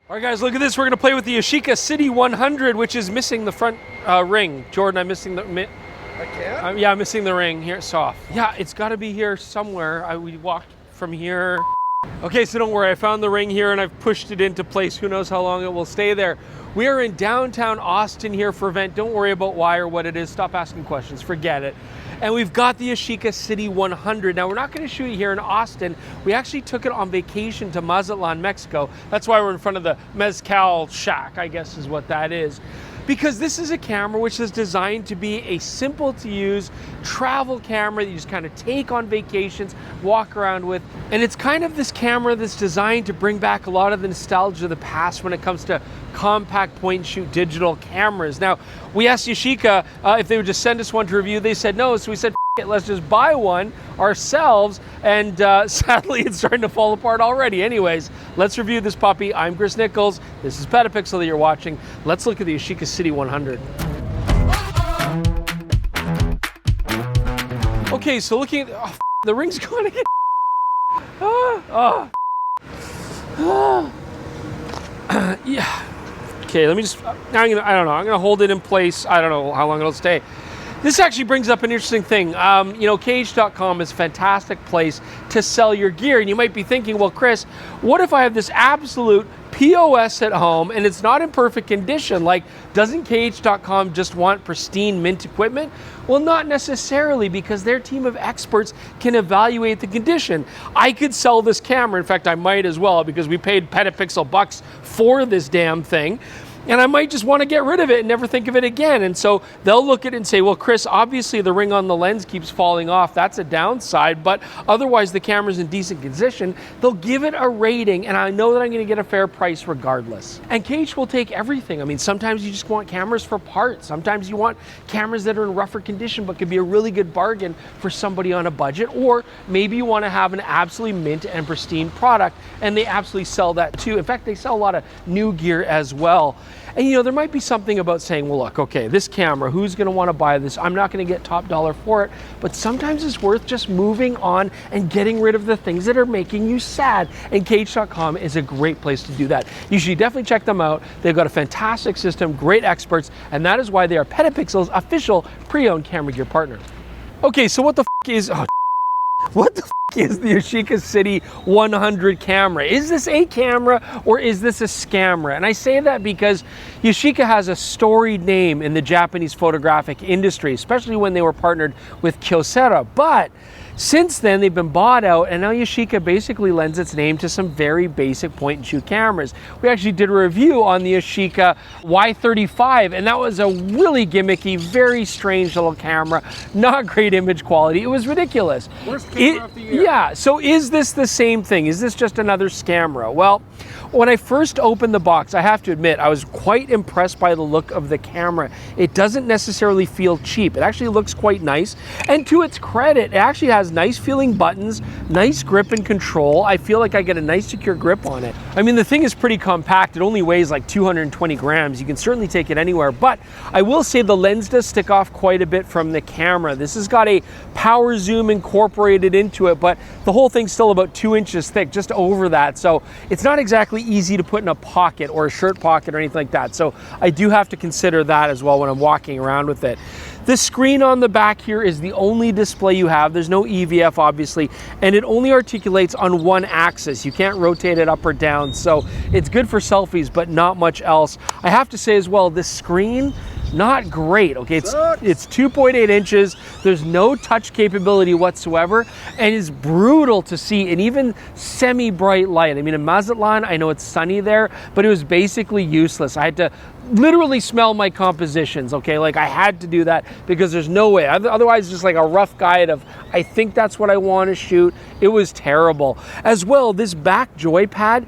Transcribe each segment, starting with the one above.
All right, guys, look at this. We're going to play with the Yashica City 100, which is missing the front ring. Jordan, I'm missing the... I can? yeah, I'm missing the ring. Here, it's off. Yeah, it's got to be here somewhere. We walked from here. Okay, so don't worry. I found the ring here, and I've pushed it into place. Who knows how long it will stay there. We are in downtown Austin here for event. Don't worry about why or what it is. Stop asking questions. Forget it. And we've got the Yashica City 100. Now, we're not going to shoot it here in Austin. We actually took it on vacation to Mazatlan, Mexico. That's why we're in front of the Mezcal Shack, I guess is what that is. Because this is a camera which is designed to be a simple to use travel camera that you just kind of take on vacations, walk around with. And it's kind of this camera that's designed to bring back a lot of the nostalgia of the past when it comes to compact point and shoot digital cameras. Now, we asked Yashica if they would just send us one to review. They said no, so we said, it, let's just buy one ourselves. And sadly, it's starting to fall apart already. Anyways, let's review this puppy. I'm Chris Niccolls. This is PetaPixel that you're watching. Let's look at the Yashica City 100. Okay, so looking at the ring's going again. Yeah. Okay, let me just, I don't know, I'm gonna hold it in place. I don't know how long it'll stay. This actually brings up an interesting thing. You know, Cage.com is a fantastic place to sell your gear. And you might be thinking, well, Chris, what if I have this absolute POS at home and it's not in perfect condition? Like, doesn't Cage.com just want pristine mint equipment? Well, not necessarily, because their team of experts can evaluate the condition. I could sell this camera. In fact, I might as well, because we paid PetaPixel bucks for this damn thing. And I might just want to get rid of it and never think of it again. And so they'll look at it and say, well, Chris, obviously the ring on the lens keeps falling off. That's a downside, but otherwise the camera's in decent condition. They'll give it a rating, and I know that I'm going to get a fair price regardless. And Cage will take everything. I mean, sometimes you just want cameras for parts. Sometimes you want cameras that are in rougher condition, but could be a really good bargain for somebody on a budget. Or maybe you want to have an absolutely mint and pristine product, and they absolutely sell that too. In fact, they sell a lot of new gear as well. And you know, there might be something about saying, well, look, okay, this camera, who's going to want to buy this? I'm not going to get top dollar for it, but sometimes it's worth just moving on and getting rid of the things that are making you sad. And Cage.com is a great place to do that. You should definitely check them out. They've got a fantastic system, great experts, and that is why they are PetaPixel's official pre-owned camera gear partner. Okay, so what the is, what the is the Yashica City 100 camera? Is this a camera or is this a scamera? And I say that because Yashica has a storied name in the Japanese photographic industry, especially when they were partnered with Kyocera. But since then, they've been bought out, and now Yashica basically lends its name to some very basic point-and-shoot cameras. We actually did a review on the Yashica Y35, and that was a really gimmicky, very strange little camera. Not great image quality. It was ridiculous. Worst camera of the year. Yeah, so is this the same thing? Is this just another scamera? Well, when I first opened the box, I have to admit, I was quite impressed by the look of the camera. It doesn't necessarily feel cheap. It actually looks quite nice. And to its credit, it actually has nice feeling buttons, nice grip and control. I feel like I get a nice secure grip on it. I mean, the thing is pretty compact. It only weighs like 220 grams. You can certainly take it anywhere, but I will say the lens does stick off quite a bit from the camera. This has got a power zoom incorporated into it, but the whole thing's still about 2 inches thick, just over that. So it's not exactly easy to put in a pocket or a shirt pocket or anything like that. So I do have to consider that as well when I'm walking around with it. The screen on the back here is the only display you have. There's no EVF, obviously, and it only articulates on one axis. You can't rotate it up or down, so it's good for selfies, but not much else. I have to say as well, this screen, not great, okay? It's 2.8 inches. There's no touch capability whatsoever, and it's brutal to see in even semi-bright light. I mean, in Mazatlan, I know it's sunny there, but it was basically useless. I had to literally smell my compositions, okay? Like, I had to do that because there's no way. Otherwise, just like a rough guide of, I think that's what I want to shoot. It was terrible. As well, this back joypad,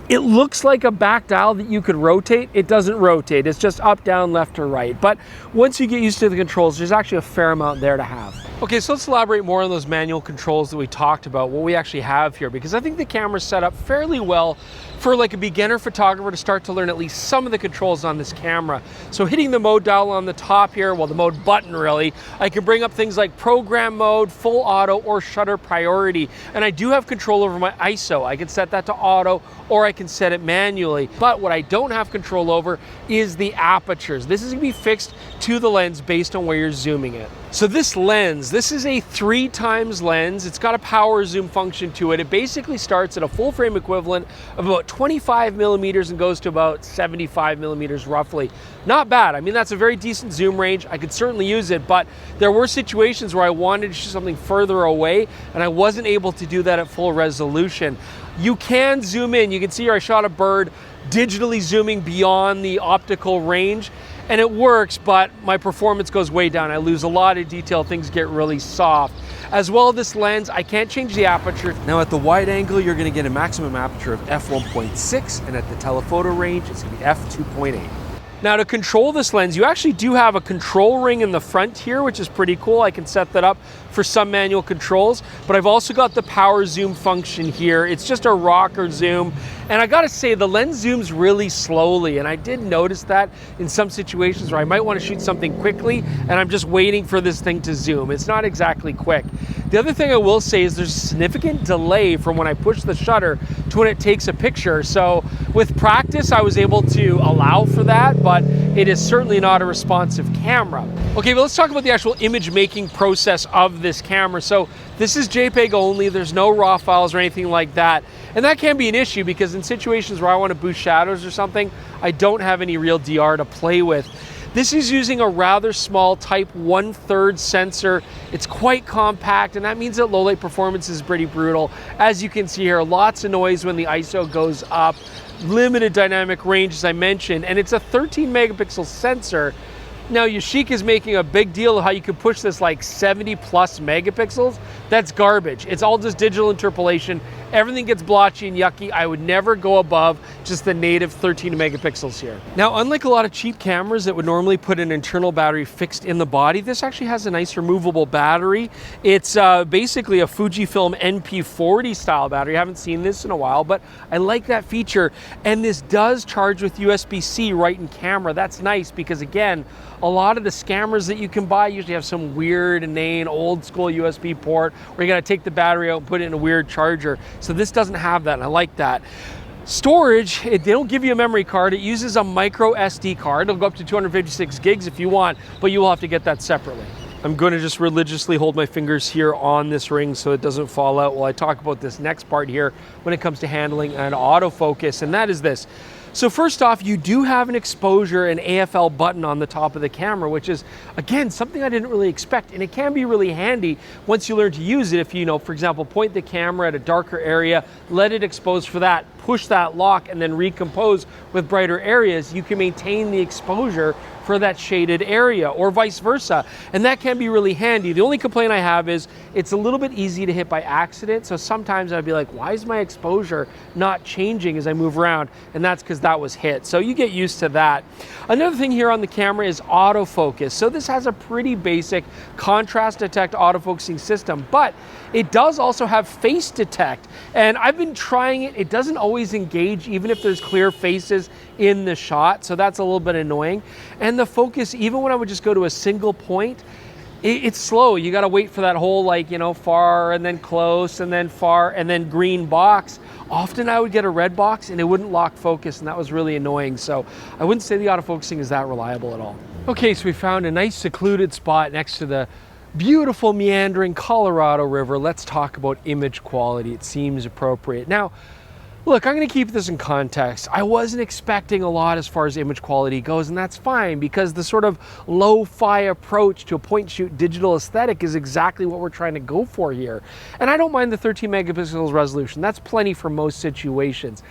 it looks like a back dial that you could rotate. It doesn't rotate. It's just up, down, left, or right. But once you get used to the controls, there's actually a fair amount there to have. Okay, so let's elaborate more on those manual controls that we talked about, what we actually have here, because I think the camera's set up fairly well for like a beginner photographer to start to learn at least some of the controls on this camera. So hitting the mode dial on the top here, well, the mode button really, I can bring up things like program mode, full auto, or shutter priority. And I do have control over my ISO. I can set that to auto, or I can set it manually. But what I don't have control over is the apertures. This is gonna be fixed to the lens based on where you're zooming it. So this lens, this is a 3x lens. It's got a power zoom function to it. It basically starts at a full frame equivalent of about 25 millimeters and goes to about 75 millimeters roughly. Not bad. I mean, that's a very decent zoom range. I could certainly use it, but there were situations where I wanted to shoot something further away and I wasn't able to do that at full resolution. You can zoom in. You can see here I shot a bird digitally zooming beyond the optical range, and it works, but my performance goes way down. I lose a lot of detail, things get really soft. As well, this lens, I can't change the aperture. Now at the wide angle, you're gonna get a maximum aperture of f1.6, and at the telephoto range, it's gonna be f2.8. Now to control this lens, you actually do have a control ring in the front here, which is pretty cool. I can set that up for some manual controls, but I've also got the power zoom function here. It's just a rocker zoom. And I gotta say, the lens zooms really slowly, and I did notice that in some situations where I might wanna shoot something quickly, and I'm just waiting for this thing to zoom. It's not exactly quick. The other thing I will say is there's a significant delay from when I push the shutter to when it takes a picture. So with practice, I was able to allow for that, but it is certainly not a responsive camera. Okay, but let's talk about the actual image making process of this camera. So this is JPEG only, there's no RAW files or anything like that. And that can be an issue because in situations where I want to boost shadows or something, I don't have any real DR to play with. This is using a rather small type 1/3 sensor. It's quite compact, and that means that low light performance is pretty brutal. As you can see here, lots of noise when the ISO goes up, limited dynamic range as I mentioned, and it's a 13 megapixel sensor. Now Yashica is making a big deal of how you can push this like 70 plus megapixels. That's garbage. It's all just digital interpolation. Everything gets blotchy and yucky. I would never go above just the native 13 megapixels here. Now, unlike a lot of cheap cameras that would normally put an internal battery fixed in the body, this actually has a nice removable battery. It's basically a Fujifilm NP40 style battery. I haven't seen this in a while, but I like that feature. And this does charge with USB-C right in camera. That's nice because again, a lot of the scammers that you can buy usually have some weird, inane, old school USB port where you gotta take the battery out and put it in a weird charger. So this doesn't have that, and I like that. Storage, they don't give you a memory card. It uses a micro SD card. It'll go up to 256 gigs if you want, but you will have to get that separately. I'm going to just religiously hold my fingers here on this ring so it doesn't fall out while I talk about this next part here when it comes to handling an autofocus, and that is this. So first off, you do have an exposure and AFL button on the top of the camera, which is, again, something I didn't really expect. And it can be really handy once you learn to use it. If you, for example, point the camera at a darker area, let it expose for that, push that lock, and then recompose with brighter areas, you can maintain the exposure for that shaded area, or vice versa. And that can be really handy. The only complaint I have is it's a little bit easy to hit by accident. So sometimes I'd be like, why is my exposure not changing as I move around? And that's because that was hit. So you get used to that. Another thing here on the camera is autofocus. So this has a pretty basic contrast detect autofocusing system, but it does also have face detect. And I've been trying it. It doesn't always engage, even if there's clear faces in the shot. So that's a little bit annoying. And the focus, even when I would just go to a single point, it's slow. You got to wait for that whole far and then close and then far and then green box. Often I would get a red box and it wouldn't lock focus, and that was really annoying. So I wouldn't say the autofocusing is that reliable at all. Okay, so we found a nice secluded spot next to the beautiful meandering Colorado River. Let's talk about image quality. It seems appropriate. Now, look, I'm going to keep this in context. I wasn't expecting a lot as far as image quality goes, and that's fine because the sort of lo-fi approach to a point shoot digital aesthetic is exactly what we're trying to go for here. And I don't mind the 13 megapixels resolution. That's plenty for most situations.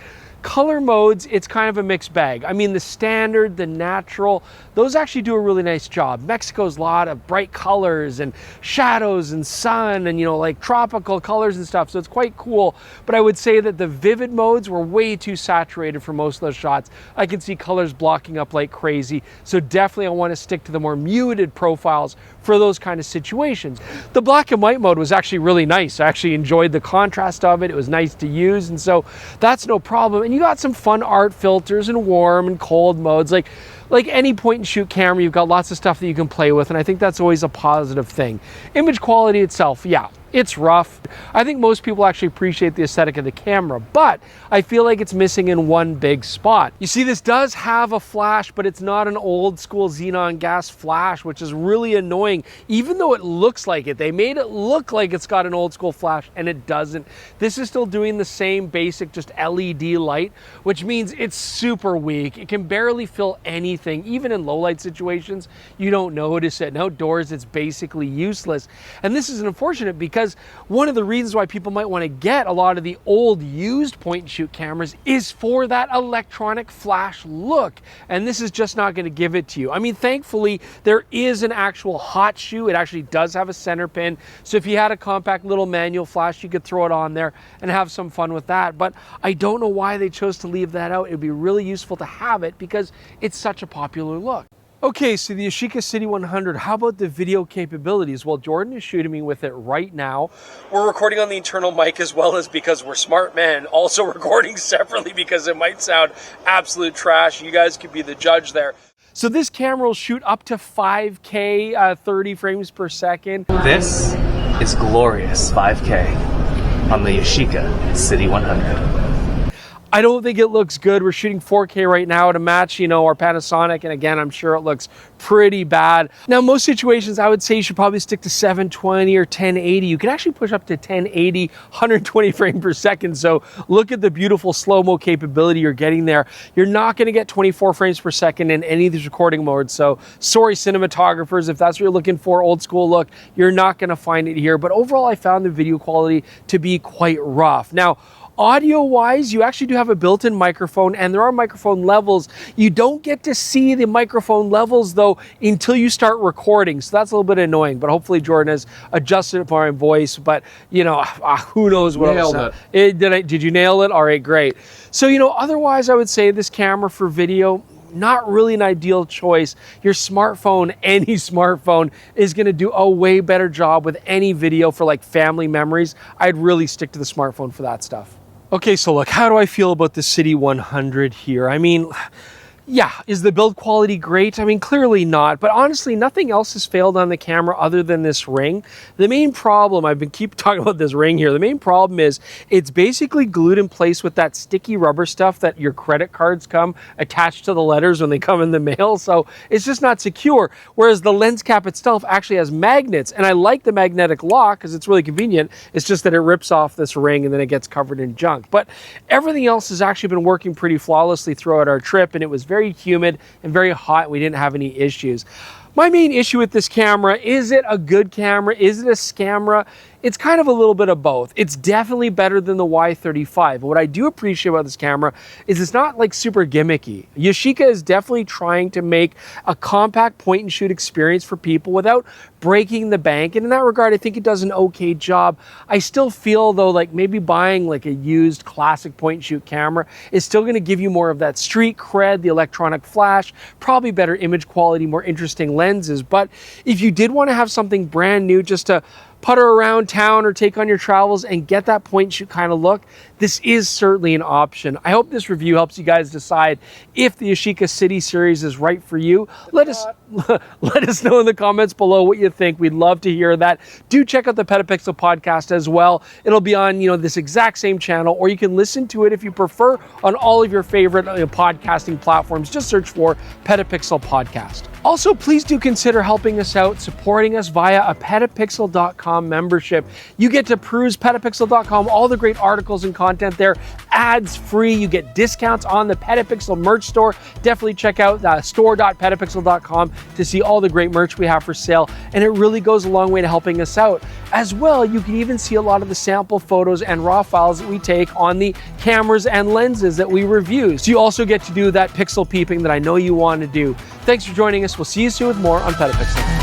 Color modes, it's kind of a mixed bag. I mean, the standard, the natural, those actually do a really nice job. Mexico's a lot of bright colors and shadows and sun and, like tropical colors and stuff. So it's quite cool. But I would say that the vivid modes were way too saturated for most of those shots. I can see colors blocking up like crazy. So definitely I want to stick to the more muted profiles for those kind of situations. The black and white mode was actually really nice. I actually enjoyed the contrast of it. It was nice to use. And so that's no problem. And and you got some fun art filters and warm and cold modes. Like any point and shoot camera, you've got lots of stuff that you can play with, and I think that's always a positive thing. Image quality itself, yeah, it's rough. I think most people actually appreciate the aesthetic of the camera, but I feel like it's missing in one big spot. You see, this does have a flash, but it's not an old school xenon gas flash, which is really annoying. Even though it looks like it, they made it look like it's got an old school flash, and it doesn't. This is still doing the same basic just LED light, which means it's super weak. It can barely fill anything. Even in low light situations, you don't notice it. And outdoors, it's basically useless. And this is unfortunate because one of the reasons why people might want to get a lot of the old used point and shoot cameras is for that electronic flash look. And this is just not going to give it to you. I mean, thankfully, there is an actual hot shoe. It actually does have a center pin. So if you had a compact little manual flash, you could throw it on there and have some fun with that. But I don't know why they chose to leave that out. It'd be really useful to have it because it's such a popular look. Okay, so the Yashica City 100, how about the video capabilities? Well, Jordan is shooting me with it right now. We're recording on the internal mic as well as because we're smart men, also recording separately because it might sound absolute trash. You guys could be the judge there. So this camera will shoot up to 5K, 30 frames per second. This is glorious 5K on the Yashica City 100. I don't think it looks good. We're shooting 4K right now to match, you know, our Panasonic, and again, I'm sure it looks pretty bad. Now, most situations, I would say you should probably stick to 720 or 1080. You can actually push up to 1080, 120 frames per second. So look at the beautiful slow-mo capability you're getting there. You're not gonna get 24 frames per second in any of these recording modes. So sorry, cinematographers, if that's what you're looking for, old school look, you're not gonna find it here. But overall, I found the video quality to be quite rough. Now, audio-wise, you actually do have a built-in microphone, and there are microphone levels. You don't get to see the microphone levels, though, until you start recording, so that's a little bit annoying, but hopefully Jordan has adjusted it for my voice, but, you know, who knows what else. Nailed it. Did you nail it? All right, great. So, you know, otherwise, I would say this camera for video, not really an ideal choice. Your smartphone, any smartphone, is gonna do a way better job with any video for like family memories. I'd really stick to the smartphone for that stuff. Okay, so look, how do I feel about the City 100 here? I mean, yeah, is the build quality great? I mean, clearly not, but honestly, nothing else has failed on the camera other than this ring. The main problem, keep talking about this ring here, the main problem is it's basically glued in place with that sticky rubber stuff that your credit cards come attached to the letters when they come in the mail, so it's just not secure, whereas the lens cap itself actually has magnets, and I like the magnetic lock because it's really convenient. It's just that it rips off this ring and then it gets covered in junk, but everything else has actually been working pretty flawlessly throughout our trip, and it was very humid and very hot. We didn't have any issues. My main issue with this camera, is it a good camera? Is it a scamera? It's kind of a little bit of both. It's definitely better than the Y35. What I do appreciate about this camera is it's not like super gimmicky. Yashica is definitely trying to make a compact point and shoot experience for people without breaking the bank. And in that regard, I think it does an okay job. I still feel though, like maybe buying like a used classic point and shoot camera is still gonna give you more of that street cred, the electronic flash, probably better image quality, more interesting lenses. But if you did wanna have something brand new just to putter around town or take on your travels and get that point and shoot kind of look, this is certainly an option. I hope this review helps you guys decide if the Yashica City series is right for you. Let us know in the comments below what you think. We'd love to hear that. Do check out the PetaPixel podcast as well. It'll be on, you know, this exact same channel, or you can listen to it if you prefer on all of your favorite podcasting platforms. Just search for PetaPixel podcast. Also, please do consider helping us out, supporting us via a PetaPixel.com membership. You get to peruse PetaPixel.com, all the great articles and content there, ads free. You get discounts on the PetaPixel merch store. Definitely check out store.petapixel.com to see all the great merch we have for sale. And it really goes a long way to helping us out. As well, you can even see a lot of the sample photos and raw files that we take on the cameras and lenses that we review. So you also get to do that pixel peeping that I know you want to do. Thanks for joining us. We'll see you soon with more on PetaPixel.